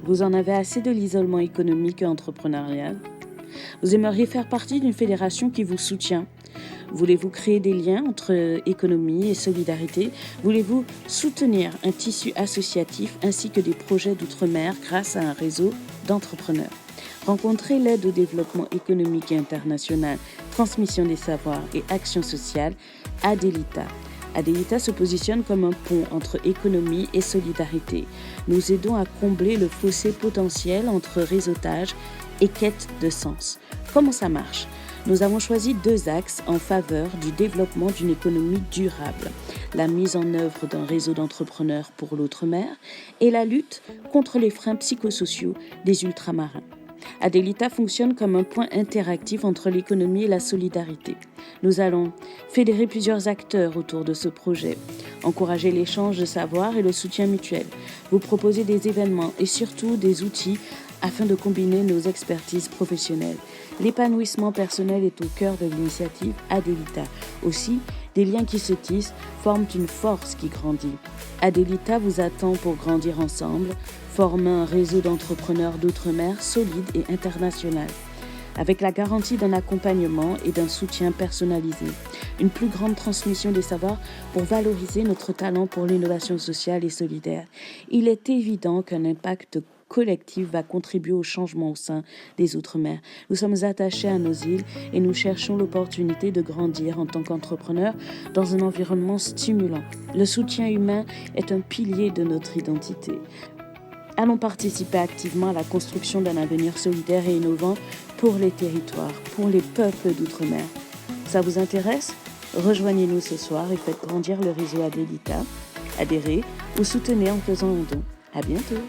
Vous en avez assez de l'isolement économique et entrepreneurial? Vous aimeriez faire partie d'une fédération qui vous soutient? Voulez-vous créer des liens entre économie et solidarité? Voulez-vous soutenir un tissu associatif ainsi que des projets d'outre-mer grâce à un réseau d'entrepreneurs? Rencontrez l'aide au développement économique et international, transmission des savoirs et action sociale, Adelita. Adelita se positionne comme un pont entre économie et solidarité. Nous aidons à combler le fossé potentiel entre réseautage et quête de sens. Comment ça marche? Nous avons choisi 2 axes en faveur du développement d'une économie durable: la mise en œuvre d'un réseau d'entrepreneurs pour l'outre-mer et la lutte contre les freins psychosociaux des ultramarins. Adelita fonctionne comme un point interactif entre l'économie et la solidarité. Nous allons fédérer plusieurs acteurs autour de ce projet, encourager l'échange de savoir et le soutien mutuel, vous proposer des événements et surtout des outils afin de combiner nos expertises professionnelles. L'épanouissement personnel est au cœur de l'initiative Adelita. Aussi, des liens qui se tissent forment une force qui grandit. Adelita vous attend pour grandir ensemble, former un réseau d'entrepreneurs d'outre-mer solide et international, avec la garantie d'un accompagnement et d'un soutien personnalisé. Une plus grande transmission des savoirs pour valoriser notre talent pour l'innovation sociale et solidaire. Il est évident qu'un impact collectif va contribuer au changement au sein des Outre-mer. Nous sommes attachés à nos îles et nous cherchons l'opportunité de grandir en tant qu'entrepreneurs dans un environnement stimulant. Le soutien humain est un pilier de notre identité. Allons participer activement à la construction d'un avenir solidaire et innovant pour les territoires, pour les peuples d'outre-mer. Ça vous intéresse? Rejoignez-nous ce soir et faites grandir le réseau Adelita. Adhérez ou soutenez en faisant un don. À bientôt!